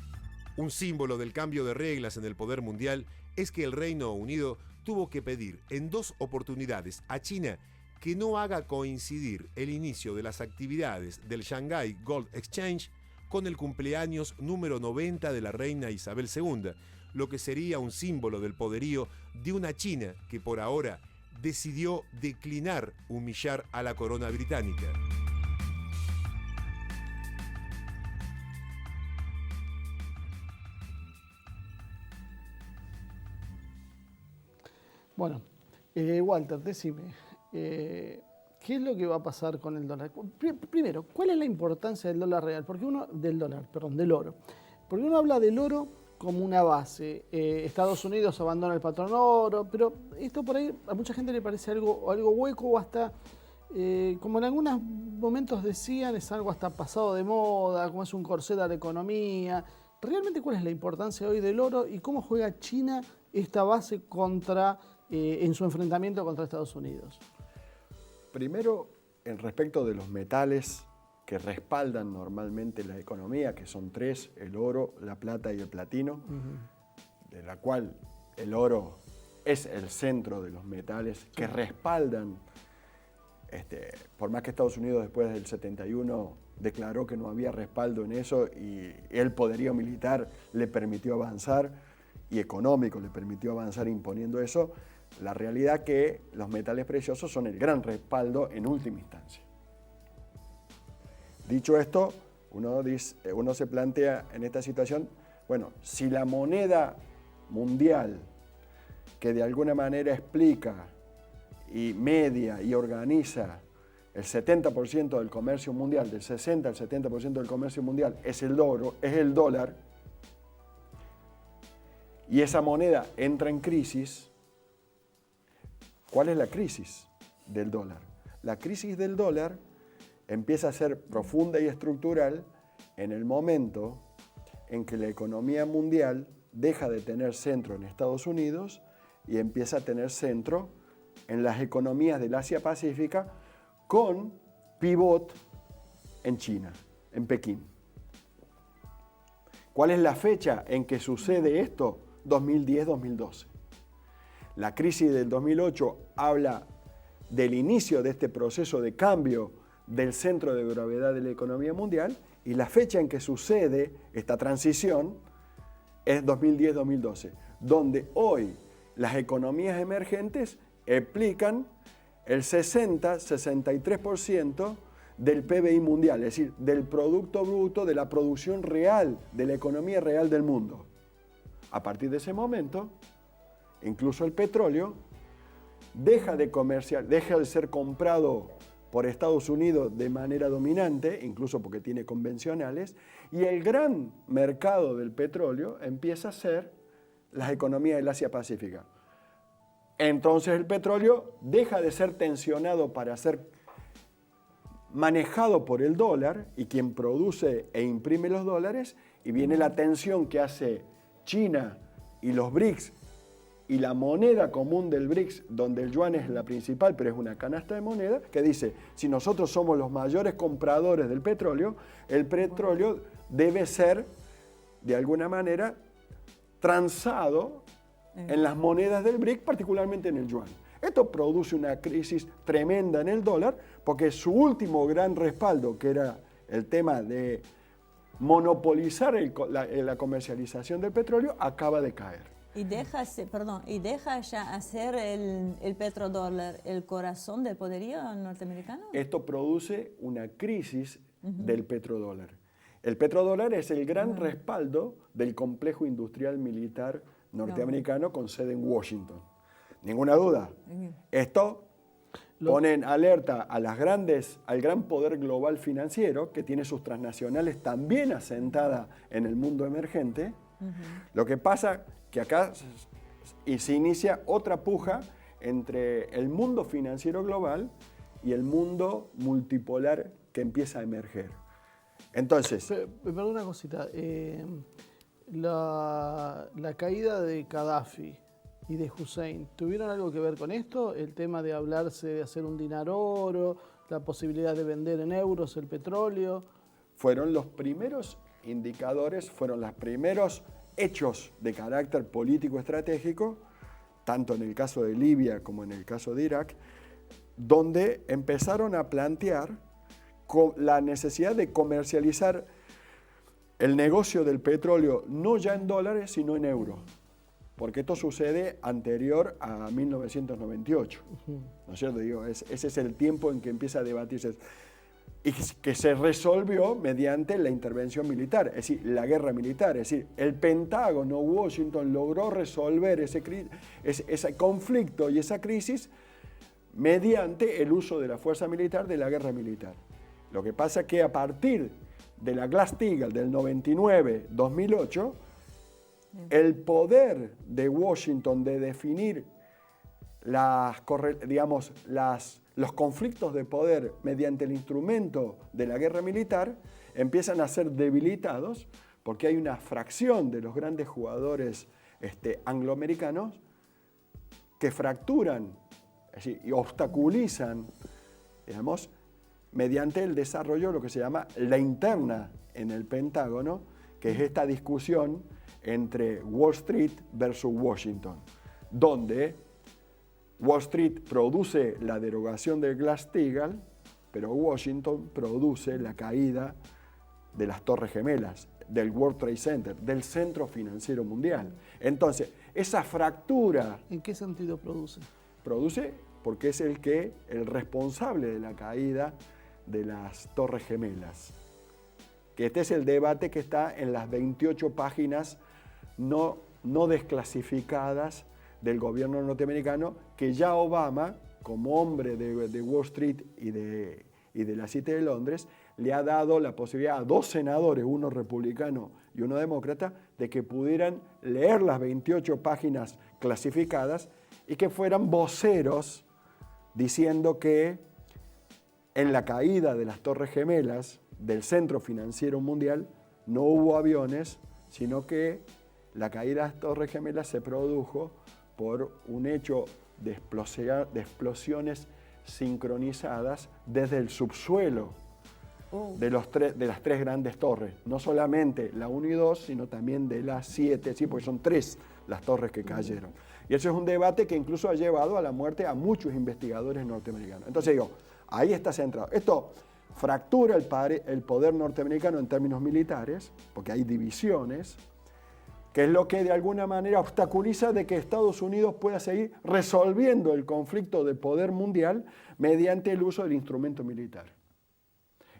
Un símbolo del cambio de reglas en el poder mundial es que el Reino Unido tuvo que pedir en 2 oportunidades a China que no haga coincidir el inicio de las actividades del Shanghai Gold Exchange con el cumpleaños número 90 de la reina Isabel II, lo que sería un símbolo del poderío de una China que por ahora decidió declinar humillar a la corona británica. Bueno, Walter, decime, ¿qué es lo que va a pasar con el dólar? Primero, ¿cuál es la importancia del dólar real? Del oro. Porque uno habla del oro como una base. Estados Unidos abandona el patrón oro, pero esto por ahí a mucha gente le parece algo hueco o hasta, como en algunos momentos decían, es algo hasta pasado de moda, como es un corsé de la economía. ¿Realmente cuál es la importancia hoy del oro y cómo juega China esta base en su enfrentamiento contra Estados Unidos? Primero, en respecto de los metales que respaldan normalmente la economía, que son 3, el oro, la plata y el platino, de la cual el oro es el centro de los metales que respaldan, por más que Estados Unidos después del 71 declaró que no había respaldo en eso y el poderío militar le permitió avanzar y económico le permitió avanzar imponiendo eso, la realidad que los metales preciosos son el gran respaldo en última instancia. Dicho esto, uno se plantea en esta situación, bueno, si la moneda mundial que de alguna manera explica y media y organiza el 70% del comercio mundial, del 60 al 70% del comercio mundial es el dólar, y esa moneda entra en crisis, ¿cuál es la crisis del dólar? La crisis del dólar empieza a ser profunda y estructural en el momento en que la economía mundial deja de tener centro en Estados Unidos y empieza a tener centro en las economías del Asia-Pacífica con pivot en China, en Pekín. ¿Cuál es la fecha en que sucede esto? 2010-2012. La crisis del 2008 habla del inicio de este proceso de cambio del centro de gravedad de la economía mundial, y la fecha en que sucede esta transición es 2010-2012, donde hoy las economías emergentes explican el 60-63% del PBI mundial, es decir, del Producto Bruto, de la producción real, de la economía real del mundo. A partir de ese momento, incluso el petróleo deja de ser comprado por Estados Unidos de manera dominante, incluso porque tiene convencionales, y el gran mercado del petróleo empieza a ser las economías del Asia-Pacífica. Entonces el petróleo deja de ser tensionado para ser manejado por el dólar y quien produce e imprime los dólares, y viene la tensión que hace China y los BRICS y la moneda común del BRICS, donde el yuan es la principal, pero es una canasta de moneda, que dice, si nosotros somos los mayores compradores del petróleo, el petróleo debe ser, de alguna manera, transado en las monedas del BRICS, particularmente en el yuan. Esto produce una crisis tremenda en el dólar, porque su último gran respaldo, que era el tema de monopolizar la comercialización del petróleo, acaba de caer. Y deja ya hacer el petrodólar el corazón del poderío norteamericano. Esto produce una crisis del petrodólar. El petrodólar es el gran respaldo del complejo industrial militar norteamericano con sede en Washington. Ninguna duda. Esto pone en alerta a al gran poder global financiero, que tiene sus transnacionales también asentadas en el mundo emergente. Lo que pasa que acá se inicia otra puja entre el mundo financiero global y el mundo multipolar que empieza a emerger. Entonces... Perdón una cosita. La caída de Gaddafi y de Hussein, ¿tuvieron algo que ver con esto? El tema de hablarse de hacer un dinar oro, la posibilidad de vender en euros el petróleo. Fueron los primeros indicadores, fueron los primeros hechos de carácter político estratégico, tanto en el caso de Libia como en el caso de Irak, donde empezaron a plantear la necesidad de comercializar el negocio del petróleo no ya en dólares, sino en euros. Porque esto sucede anterior a 1998. ¿No es cierto? Digo, ese es el tiempo en que empieza a debatirse. Y que se resolvió mediante la intervención militar, es decir, la guerra militar. Es decir, el Pentágono, Washington, logró resolver ese conflicto y esa crisis mediante el uso de la fuerza militar, de la guerra militar. Lo que pasa es que a partir de la Glass-Steagall del 99-2008, el poder de Washington de definir los conflictos de poder mediante el instrumento de la guerra militar empiezan a ser debilitados porque hay una fracción de los grandes jugadores angloamericanos que fracturan, es decir, y obstaculizan, digamos, mediante el desarrollo de lo que se llama la interna en el Pentágono, que es esta discusión entre Wall Street versus Washington, donde Wall Street produce la derogación del Glass-Steagall, pero Washington produce la caída de las Torres Gemelas, del World Trade Center, del centro financiero mundial. Entonces, esa fractura... ¿En qué sentido produce? Produce porque es el responsable de la caída de las Torres Gemelas. Que este es el debate que está en las 28 páginas no desclasificadas del gobierno norteamericano, que ya Obama, como hombre de Wall Street y de la City de Londres, le ha dado la posibilidad a 2 senadores, uno republicano y uno demócrata, de que pudieran leer las 28 páginas clasificadas y que fueran voceros diciendo que en la caída de las Torres Gemelas del centro financiero mundial no hubo aviones, sino que la caída de las Torres Gemelas se produjo por un hecho de explosiones sincronizadas desde el subsuelo de las tres grandes torres. No solamente la 1 y 2, sino también de las 7, ¿sí? Porque son 3 las torres que cayeron. Y eso es un debate que incluso ha llevado a la muerte a muchos investigadores norteamericanos. Entonces digo, ahí está centrado. Esto fractura el poder norteamericano en términos militares, porque hay divisiones, que es lo que de alguna manera obstaculiza de que Estados Unidos pueda seguir resolviendo el conflicto de poder mundial mediante el uso del instrumento militar.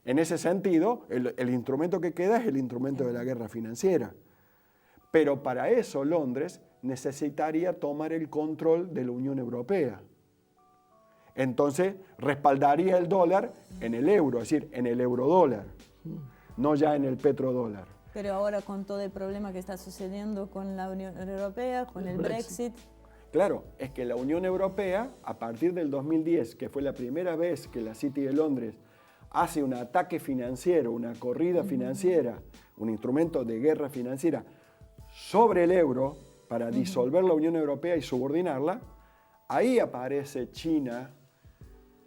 En ese sentido, el instrumento que queda es el instrumento de la guerra financiera. Pero para eso Londres necesitaría tomar el control de la Unión Europea. Entonces respaldaría el dólar en el euro, es decir, en el eurodólar, no ya en el petrodólar. Pero ahora con todo el problema que está sucediendo con la Unión Europea, con el Brexit. Claro, es que la Unión Europea, a partir del 2010, que fue la primera vez que la City de Londres hace un ataque financiero, una corrida financiera, un instrumento de guerra financiera sobre el euro para disolver la Unión Europea y subordinarla, ahí aparece China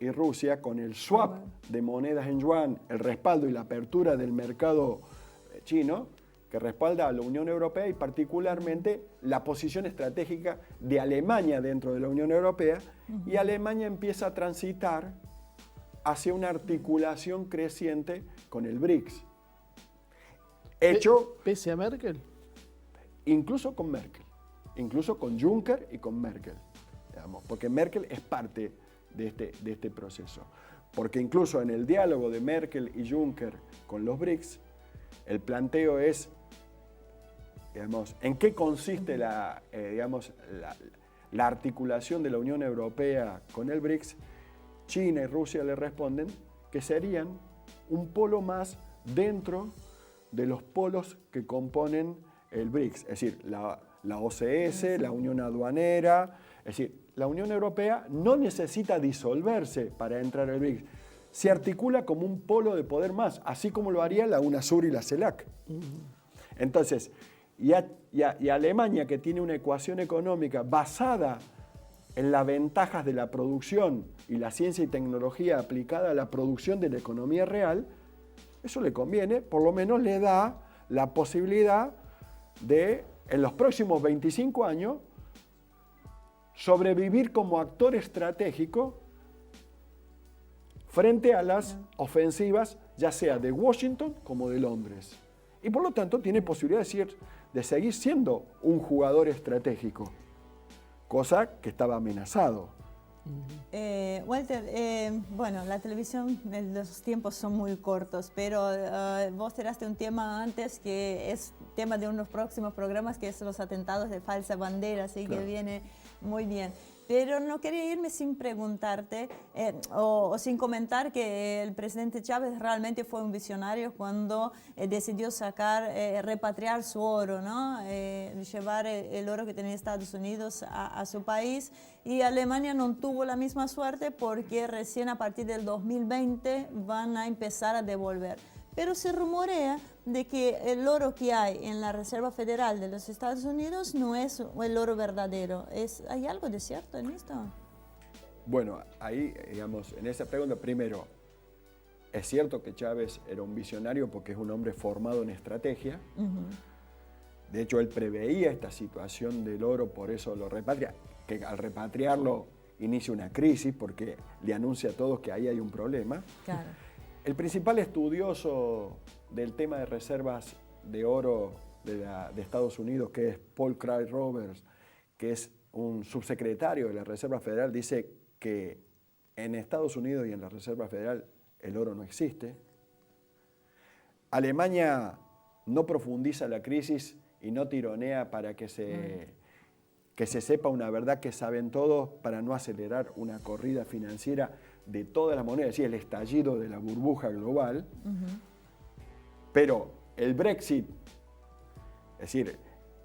y Rusia con el swap de monedas en yuan, el respaldo y la apertura del mercado chino, que respalda a la Unión Europea y particularmente la posición estratégica de Alemania dentro de la Unión Europea, y Alemania empieza a transitar hacia una articulación creciente con el BRICS. Hecho ¿Pese a Merkel? incluso con Merkel, incluso con Juncker y con Merkel, digamos, porque Merkel es parte de este proceso. Porque incluso en el diálogo de Merkel y Juncker con los BRICS, el planteo es, digamos, en qué consiste la articulación de la Unión Europea con el BRICS. China y Rusia le responden que serían un polo más dentro de los polos que componen el BRICS, es decir, la OCS, la Unión Aduanera, es decir, la Unión Europea no necesita disolverse para entrar al BRICS, se articula como un polo de poder más, así como lo haría la UNASUR y la CELAC. Entonces, y Alemania, que tiene una ecuación económica basada en las ventajas de la producción y la ciencia y tecnología aplicada a la producción de la economía real, eso le conviene, por lo menos le da la posibilidad de, en los próximos 25 años, sobrevivir como actor estratégico frente a las ofensivas, ya sea de Washington como de Londres. Y por lo tanto tiene posibilidad de seguir siendo un jugador estratégico, cosa que estaba amenazado. Walter, bueno, la televisión, los tiempos son muy cortos, pero vos tiraste un tema antes que es tema de unos próximos programas, que es los atentados de falsa bandera, así que viene muy bien. Pero no quería irme sin preguntarte o sin comentar que el presidente Chávez realmente fue un visionario cuando decidió repatriar su oro, ¿no? Llevar el oro que tenía Estados Unidos a su país, y Alemania no tuvo la misma suerte porque recién a partir del 2020 van a empezar a devolver. Pero se rumorea de que el oro que hay en la Reserva Federal de los Estados Unidos no es el oro verdadero. ¿Hay algo de cierto en esto? Bueno, ahí, digamos, en esa pregunta, primero, es cierto que Chávez era un visionario porque es un hombre formado en estrategia. De hecho, él preveía esta situación del oro, por eso lo repatria, que al repatriarlo inicia una crisis porque le anuncia a todos que ahí hay un problema. Claro. El principal estudioso del tema de reservas de oro de Estados Unidos, que es Paul Craig Roberts, que es un subsecretario de la Reserva Federal, dice que en Estados Unidos y en la Reserva Federal el oro no existe. Alemania no profundiza la crisis y no tironea para que se sepa una verdad que saben todos, para no acelerar una corrida financiera de todas las monedas, es decir, el estallido de la burbuja global. Pero el Brexit, es decir,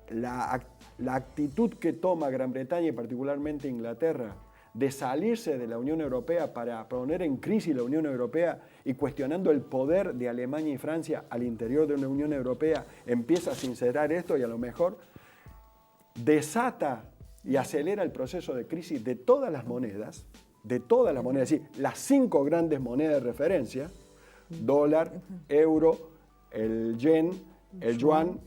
la actitud que toma Gran Bretaña y particularmente Inglaterra de salirse de la Unión Europea para poner en crisis la Unión Europea y cuestionando el poder de Alemania y Francia al interior de una Unión Europea, empieza a sincerar esto y a lo mejor desata y acelera el proceso de crisis de todas las monedas, es decir, las 5 grandes monedas de referencia, dólar, euro, el yen, el yuan,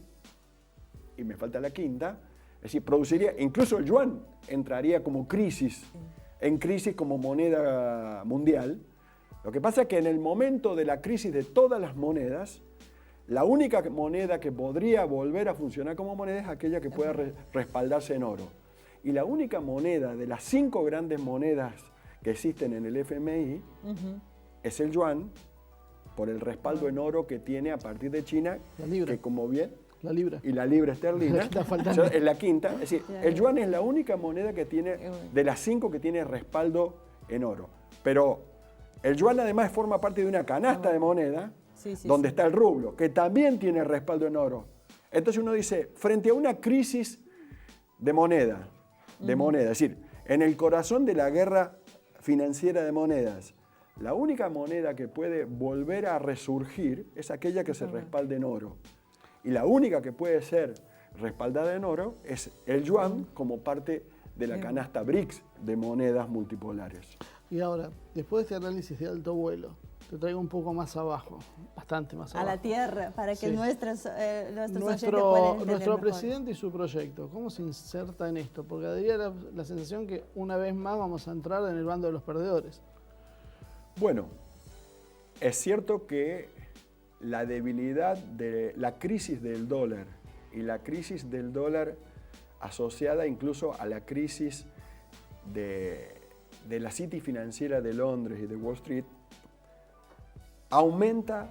y me falta la quinta, es decir, produciría, incluso el yuan entraría como en crisis como moneda mundial. Lo que pasa es que en el momento de la crisis de todas las monedas, la única moneda que podría volver a funcionar como moneda es aquella que pueda respaldarse en oro. Y la única moneda de las 5 grandes monedas que existen en el FMI es el yuan, por el respaldo en oro que tiene a partir de China, La libra. que como bien... La libra. Y la libra esterlina, Está faltando. es la quinta. Es decir, el yuan es la única moneda que tiene, de las 5 que tiene respaldo en oro. Pero el yuan además forma parte de una canasta de moneda, donde está el rublo, que también tiene respaldo en oro. Entonces uno dice, frente a una crisis de moneda, es decir, en el corazón de la guerra financiera de monedas, la única moneda que puede volver a resurgir es aquella que se respalde en oro. Y la única que puede ser respaldada en oro es el yuan como parte de la canasta BRICS de monedas multipolares. Y ahora, después de este análisis de alto vuelo, te traigo un poco más abajo, bastante más abajo. A la tierra, para que Sí. nuestros oyentes puedan entender Nuestro mejor. presidente y su proyecto, ¿cómo se inserta en esto? Porque daría la sensación que una vez más vamos a entrar en el bando de los perdedores. Bueno, es cierto que la debilidad de la crisis del dólar y la crisis del dólar asociada incluso a la crisis de la City financiera de Londres y de Wall Street aumenta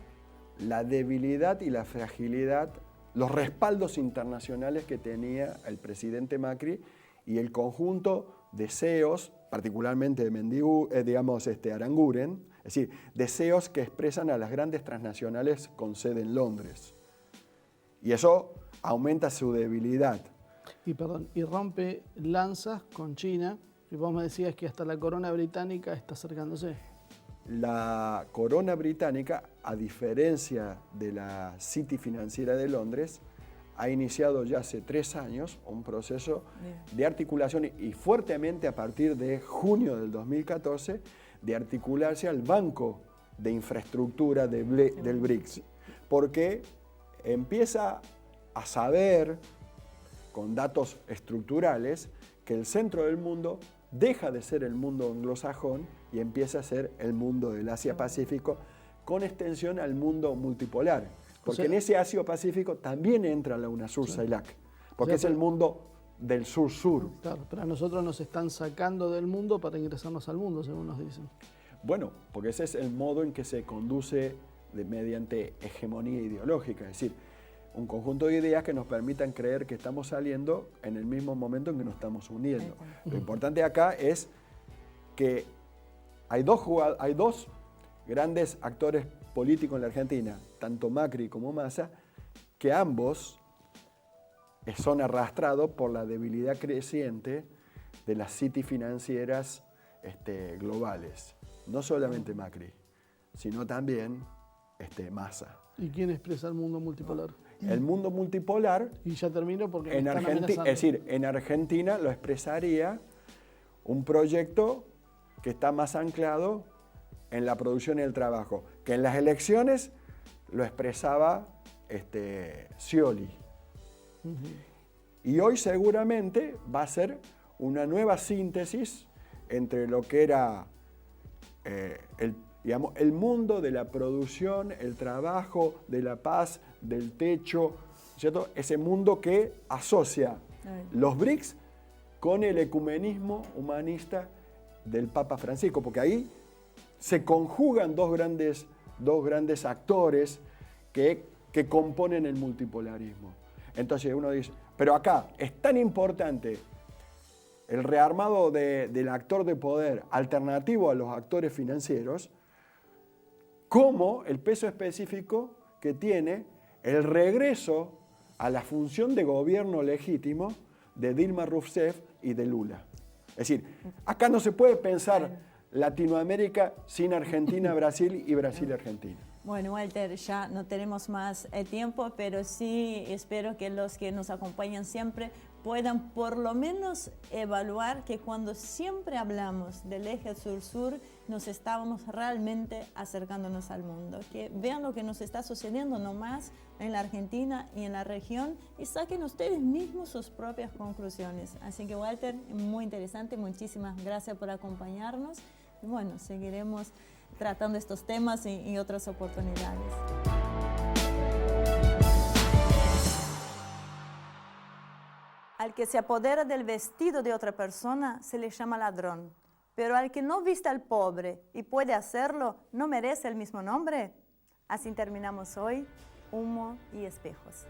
la debilidad y la fragilidad, los respaldos internacionales que tenía el presidente Macri y el conjunto de CEOs, particularmente de Aranguren, es decir, de CEOs que expresan a las grandes transnacionales con sede en Londres. Y eso aumenta su debilidad. Y rompe lanzas con China, y vos me decías que hasta la corona británica está acercándose. La corona británica, a diferencia de la City financiera de Londres, ha iniciado ya hace 3 años un proceso de articulación y fuertemente a partir de junio del 2014 de articularse al Banco de Infraestructura del BRICS, porque empieza a saber con datos estructurales que el centro del mundo deja de ser el mundo anglosajón y empieza a ser el mundo del Asia-Pacífico con extensión al mundo multipolar. Porque en ese Asia-Pacífico también entra la UNASUR CELAC, porque es el mundo del sur-sur. Claro, pero a nosotros nos están sacando del mundo para ingresarnos al mundo, según nos dicen. Bueno, porque ese es el modo en que se conduce mediante hegemonía ideológica, es decir, un conjunto de ideas que nos permitan creer que estamos saliendo en el mismo momento en que nos estamos uniendo. Lo importante acá es que hay dos grandes actores políticos en la Argentina, tanto Macri como Massa, que ambos son arrastrados por la debilidad creciente de las cities financieras globales. No solamente Macri, sino también Massa. ¿Y quién expresa el mundo multipolar? El mundo multipolar, Y ya termino porque me en están amenazando. es decir, en Argentina lo expresaría un proyecto que está más anclado en la producción y el trabajo, que en las elecciones lo expresaba Scioli. Y hoy seguramente va a ser una nueva síntesis entre lo que era el mundo de la producción, el trabajo, de la paz, del techo, ¿cierto? Ese mundo que asocia los BRICS con el ecumenismo humanista del Papa Francisco, porque ahí se conjugan dos grandes actores que componen el multipolarismo. Entonces uno dice, pero acá es tan importante el rearmado del actor de poder alternativo a los actores financieros, como el peso específico que tiene el regreso a la función de gobierno legítimo de Dilma Rousseff y de Lula. Es decir, acá no se puede pensar Latinoamérica sin Argentina, Brasil y Brasil, Argentina. Bueno, Walter, ya no tenemos más tiempo, pero sí espero que los que nos acompañan siempre puedan por lo menos evaluar que cuando siempre hablamos del eje sur-sur, nos estábamos realmente acercándonos al mundo. Que vean lo que nos está sucediendo nomás en la Argentina y en la región y saquen ustedes mismos sus propias conclusiones. Así que, Walter, muy interesante, muchísimas gracias por acompañarnos. Y bueno, seguiremos tratando estos temas y otras oportunidades. Al que se apodera del vestido de otra persona se le llama ladrón, pero al que no viste al pobre y puede hacerlo, ¿no merece el mismo nombre? Así terminamos hoy, Humo y Espejos.